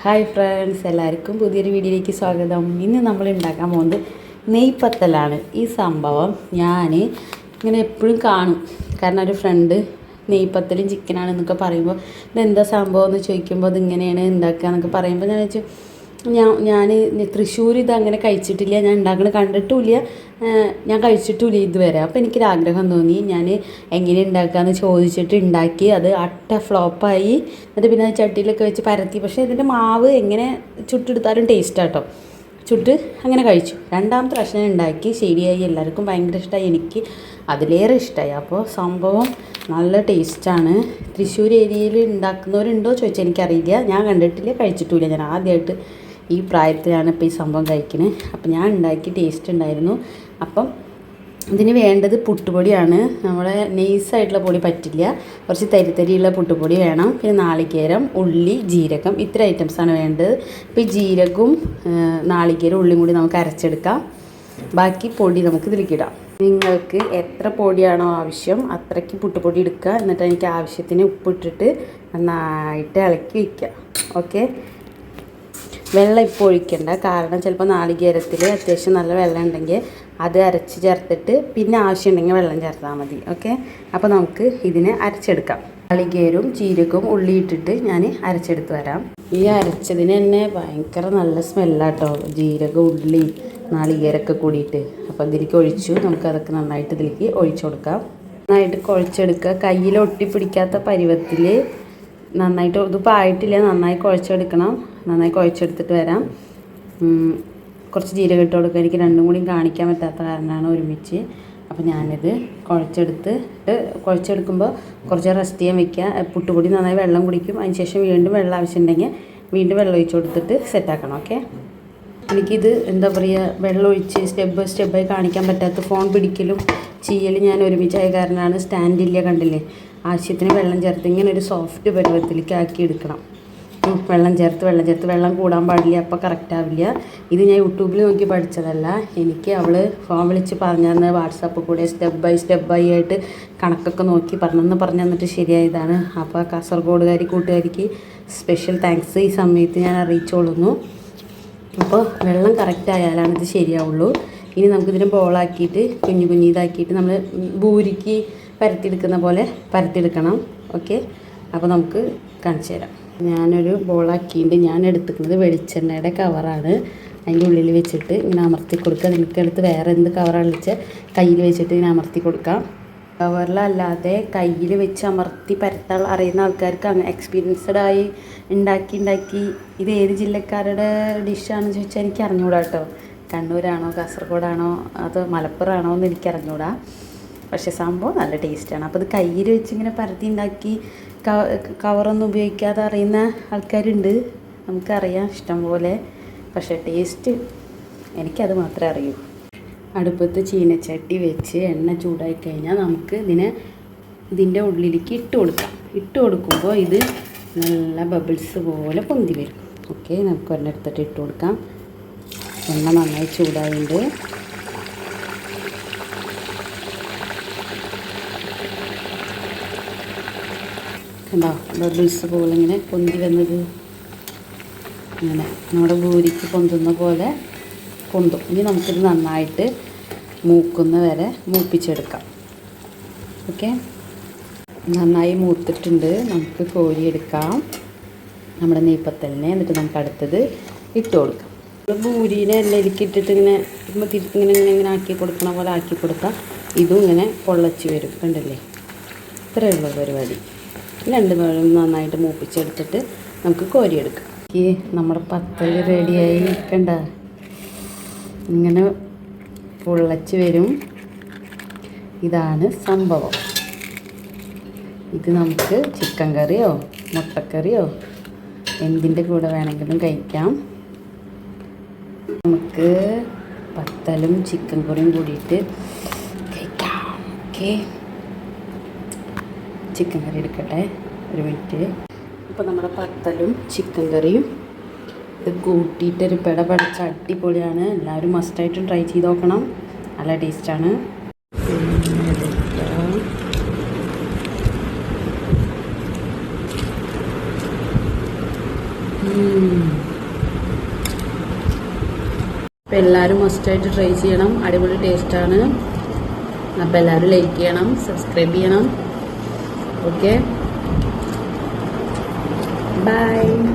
Hi friends, എല്ലാവർക്കും പുതിയൊരു വീഡിയോയിലേക്ക് സ്വാഗതം. ഇന്ന് നമ്മൾ ഉണ്ടാക്കാൻ പോകുന്നത് നെയ്പത്തലാണ്. ഈ സംഭവം ഞാൻ ഇങ്ങനെ എപ്പോഴും കാണും. കാരണം ഒരു ഫ്രണ്ട് നെയ്പത്തലും ചിക്കനാണെന്നൊക്കെ പറയുമ്പോൾ ഇതെന്താ സംഭവം എന്ന് ചോദിക്കുമ്പോൾ അതിങ്ങനെയാണ് ഉണ്ടാക്കുക എന്നൊക്കെ പറയുമ്പോൾ ഞാൻ വെച്ചു ഞാൻ തൃശ്ശൂർ ഇതങ്ങനെ കഴിച്ചിട്ടില്ല, ഞാൻ ഉണ്ടാക്കുന്നത് കണ്ടിട്ടുമില്ല, ഞാൻ കഴിച്ചിട്ടുമില്ല ഇതുവരെ. അപ്പോൾ എനിക്കൊരാഗ്രഹം തോന്നി, ഞാൻ എങ്ങനെ ഉണ്ടാക്കാമെന്ന് ചോദിച്ചിട്ട് ഉണ്ടാക്കി. അത് അട്ട ഫ്ലോപ്പായി. എന്നിട്ട് പിന്നെ അത് ചട്ടിയിലൊക്കെ വെച്ച് പരത്തി. പക്ഷേ ഇതിൻ്റെ മാവ് എങ്ങനെ ചുട്ടെടുത്താലും ടേസ്റ്റാട്ടോ. ചുട്ട് അങ്ങനെ കഴിച്ചു. രണ്ടാമത്തെ പ്രാവശ്യം ഉണ്ടാക്കി, ശരിയായി. എല്ലാവർക്കും ഭയങ്കര ഇഷ്ടമായി, എനിക്ക് അതിലേറെ ഇഷ്ടമായി. അപ്പോൾ സംഭവം നല്ല ടേസ്റ്റാണ്. തൃശ്ശൂർ ഏരിയയിൽ ഉണ്ടാക്കുന്നവരുണ്ടോ ചോദിച്ചാൽ എനിക്കറിയില്ല, ഞാൻ കണ്ടിട്ടില്ല, കഴിച്ചിട്ടുമില്ല. ഞാൻ ആദ്യമായിട്ട് ഈ പ്രായത്തിലാണ് ഇപ്പോൾ ഈ സംഭവം കഴിക്കുന്നത്. അപ്പം ഞാൻ ഉണ്ടാക്കി, ടേസ്റ്റ് ഉണ്ടായിരുന്നു. അപ്പം ഇതിന് വേണ്ടത് പുട്ടുപൊടിയാണ്. നമ്മുടെ നെയ്സായിട്ടുള്ള പൊടി പറ്റില്ല, കുറച്ച് തരിതരിയുള്ള പുട്ടുപൊടി വേണം. പിന്നെ നാളികേരം, ഉള്ളി, ജീരകം, ഇത്ര ഐറ്റംസാണ് വേണ്ടത്. ഇപ്പോൾ ഈ ജീരകവും നാളികേരം, ഉള്ളിയും കൂടി നമുക്ക് അരച്ചെടുക്കാം. ബാക്കി പൊടി നമുക്ക് ഇതിലേക്കിടാം. നിങ്ങൾക്ക് എത്ര പൊടിയാണോ ആവശ്യം അത്രയ്ക്ക് പുട്ടുപൊടി എടുക്കുക. എന്നിട്ട് എനിക്ക് ആവശ്യത്തിന് ഉപ്പിട്ടിട്ട് നന്നായിട്ട് ഇളക്കി വയ്ക്കുക. ഓക്കെ, വെള്ളം ഇപ്പോൾ ഒഴിക്കണ്ട, കാരണം ചിലപ്പോൾ നാളികേരത്തിൽ അത്യാവശ്യം നല്ല വെള്ളം ഉണ്ടെങ്കിൽ അത് അരച്ച് ചേർത്തിട്ട് പിന്നെ ആവശ്യമുണ്ടെങ്കിൽ വെള്ളം ചേർത്താൽ മതി. ഓക്കെ, അപ്പോൾ നമുക്ക് ഇതിനെ അരച്ചെടുക്കാം. നാളികേരവും ജീരകവും ഉള്ളി ഇട്ടിട്ട് ഞാൻ അരച്ചെടുത്ത് വരാം. ഈ അരച്ചതിന് തന്നെ ഭയങ്കര നല്ല സ്മെല്ലാട്ടോ, ജീരകം, ഉള്ളി, നാളികേരമൊക്കെ കൂടിയിട്ട്. അപ്പോൾ ഇതിലേക്ക് ഒഴിച്ചു. നമുക്കതൊക്കെ നന്നായിട്ട് ഇതിലേക്ക് ഒഴിച്ചു കൊടുക്കാം. നന്നായിട്ട് കുഴച്ചെടുക്കുക. കയ്യിൽ ഒട്ടിപ്പിടിക്കാത്ത പരുവത്തിൽ നന്നായിട്ട്, ഇതിപ്പോൾ ആയിട്ടില്ല, നന്നായി കുഴച്ചെടുക്കണം. നന്നായി കുഴച്ചെടുത്തിട്ട് വരാം. കുറച്ച് ജീരകം ഇട്ട് കൊടുക്കുക. എനിക്ക് രണ്ടും കൂടി കാണിക്കാൻ പറ്റാത്ത കാരണമാണ് ഒരുമിച്ച്. അപ്പോൾ ഞാനിത് കുഴച്ചെടുക്കുമ്പോൾ കുറച്ച് റെസ്റ്റ് ചെയ്യാൻ വയ്ക്കുക. പുട്ടുപൊടി നന്നായി വെള്ളം കുടിക്കും. അതിന് ശേഷം വീണ്ടും വെള്ളം ആവശ്യമുണ്ടെങ്കിൽ വീണ്ടും വെള്ളം ഒഴിച്ച് കൊടുത്തിട്ട് സെറ്റാക്കണം. ഓക്കെ, എനിക്കിത് എന്താ പറയുക, വെള്ളം ഒഴിച്ച് സ്റ്റെപ്പ് ബൈ സ്റ്റെപ്പായി കാണിക്കാൻ പറ്റാത്ത, ഫോൺ പിടിക്കലും ചെയ്യലും ഞാൻ ഒരുമിച്ചായ കാരണമാണ്. സ്റ്റാൻഡില്ല, കണ്ടില്ലേ? ആവശ്യത്തിന് വെള്ളം ചേർത്ത് ഇങ്ങനെ ഒരു സോഫ്റ്റ് പരുവത്തിലേക്ക് ആക്കി എടുക്കണം. വെള്ളം ചേർത്ത് വെള്ളം കൂടാൻ പാടില്ല, അപ്പോൾ കറക്റ്റ് ആവില്ല. ഇത് ഞാൻ യൂട്യൂബിൽ നോക്കി പഠിച്ചതല്ല, എനിക്ക് അവൾ ഫോൺ വിളിച്ച് പറഞ്ഞു തന്ന, വാട്സാപ്പിൽ കൂടെ സ്റ്റെപ്പ് ബൈ ആയിട്ട് കണക്കൊക്കെ നോക്കി പറഞ്ഞു തന്നിട്ട് ശരിയായതാണ്. അപ്പോൾ കൂട്ടുകാരിക്ക് സ്പെഷ്യൽ താങ്ക്സ് ഈ സമയത്ത് ഞാൻ അറിയിച്ചോളുന്നു. അപ്പോൾ വെള്ളം കറക്റ്റ് ആയാലാണ് ഇത് ശരിയാവുള്ളൂ. ഇനി നമുക്കിതിനെ ബോളാക്കിയിട്ട് കുഞ്ഞു ഇതാക്കിയിട്ട് നമ്മൾ ഭൂരിക്ക് പരത്തിയെടുക്കുന്ന പോലെ പരത്തിയെടുക്കണം. ഓക്കെ, അപ്പോൾ നമുക്ക് കാണിച്ചു തരാം. ഞാനൊരു ബോളാക്കിയിട്ട് ഞാൻ എടുത്തിരിക്കുന്നത് വെളിച്ചെണ്ണയുടെ കവറാണ്. അതിൻ്റെ ഉള്ളിൽ വെച്ചിട്ട് ഇങ്ങനെ അമർത്തി കൊടുക്കുക. നിങ്ങൾക്കെടുത്ത് വേറെ എന്ത് കവറാണെന്ന് വെച്ചാൽ കയ്യിൽ വെച്ചിട്ട് ഇങ്ങനെ അമർത്തി കൊടുക്കാം. കവറിലല്ലാതെ കയ്യിൽ വെച്ച് അമർത്തി പരത്താൻ അറിയുന്ന ആൾക്കാർക്ക്, അങ്ങനെ എക്സ്പീരിയൻസ്ഡായി ഉണ്ടാക്കി ഇത് ഏത് ജില്ലക്കാരുടെ ഡിഷാണെന്ന് ചോദിച്ചാൽ എനിക്ക് അറിഞ്ഞുകൂടാ കേട്ടോ. കണ്ണൂരാണോ കാസർഗോഡാണോ അതോ മലപ്പുറമാണോ എന്ന് എനിക്ക് അറിഞ്ഞുകൂടാ. പക്ഷേ സംഭവം നല്ല ടേസ്റ്റാണ്. അപ്പോൾ ഇത് കയ്യിൽ വെച്ച് ഇങ്ങനെ പരത്തി ഉണ്ടാക്കി കവറൊന്നും ഉപയോഗിക്കാതെ അറിയുന്ന ആൾക്കാരുണ്ട്, നമുക്കറിയാം ഇഷ്ടം പോലെ. പക്ഷേ ടേസ്റ്റ് എനിക്കത് മാത്രമേ അറിയൂ. അടുപ്പത്ത് ചീനച്ചട്ടി വെച്ച് എണ്ണ ചൂടായി കഴിഞ്ഞാൽ നമുക്ക് ഇതിൻ്റെ ഉള്ളിലേക്ക് ഇട്ട് കൊടുക്കാം. ഇട്ട് കൊടുക്കുമ്പോൾ ഇത് നല്ല ബബിൾസ് പോലെ പൊന്തി വരും. ഓക്കെ, നമുക്ക് ഒരെണ്ണെടുത്തിട്ട് ഇട്ട് കൊടുക്കാം. എണ്ണ നന്നായി ചൂടായിട്ട് കണ്ടോ, ബബിൾസ് പോലെ ഇങ്ങനെ പൊന്തി വന്നത്. ഇങ്ങനെ നമ്മുടെ ഭൂരിക്ക് പൊന്തുന്ന പോലെ പൊന്തും. ഇനി നമുക്കിത് നന്നായിട്ട് മൂക്കുന്ന വരെ മൂപ്പിച്ചെടുക്കാം. ഓക്കെ, നന്നായി മൂത്തിട്ടുണ്ട്. നമുക്ക് കോരിയെടുക്കാം നമ്മുടെ നെയ്പത്തലിനെ. എന്നിട്ട് നമുക്ക് അടുത്തത് ഇട്ട് കൊടുക്കാം. ഭൂരിനെ എണ്ണയിലേക്ക് ഇട്ടിട്ട് ഇങ്ങനെ ഇങ്ങനെ ആക്കി കൊടുക്കണ പോലെ ആക്കി കൊടുത്താൽ ഇതും ഇങ്ങനെ പൊള്ളച്ച് വരും. കണ്ടില്ലേ? ഇത്രയേ ഉള്ളൂ പരിപാടി. രണ്ട് നേരം നന്നായിട്ട് മൂപ്പിച്ചെടുത്തിട്ട് നമുക്ക് കോരിയെടുക്കാം. ഈ നമ്മുടെ പത്തൽ റെഡിയായി നിൽക്കണ്ട, ഇങ്ങനെ പൊള്ളച്ച് വരും. ഇതാണ് സംഭവം. ഇത് നമുക്ക് ചിക്കൻ കറിയോ മുട്ടക്കറിയോ എന്തിൻ്റെ കൂടെ വേണമെങ്കിലും കഴിക്കാം. നമുക്ക് പത്തലും ചിക്കൻ കറിയും കൂടിയിട്ട് കഴിക്കാം. ഓക്കെ, ചിക്കൻ കറി എടുക്കട്ടെ, ഒരു മിനിറ്റ്. അപ്പോൾ നമ്മുടെ പത്തലും ചിക്കൻ കറിയും ഇത് കൂട്ടിയിട്ടൊരു പിടപടച്ച അടിപൊളിയാണ്. എല്ലാവരും മസ്റ്റായിട്ടും ട്രൈ ചെയ്ത് നോക്കണം, നല്ല ടേസ്റ്റാണ്. അപ്പം എല്ലാവരും മസ്റ്റായിട്ട് ട്രൈ ചെയ്യണം. അടിപൊളി ടേസ്റ്റാണ്. അപ്പം എല്ലാവരും ലൈക്ക് ചെയ്യണം, സബ്സ്ക്രൈബ് ചെയ്യണം. Okay, by.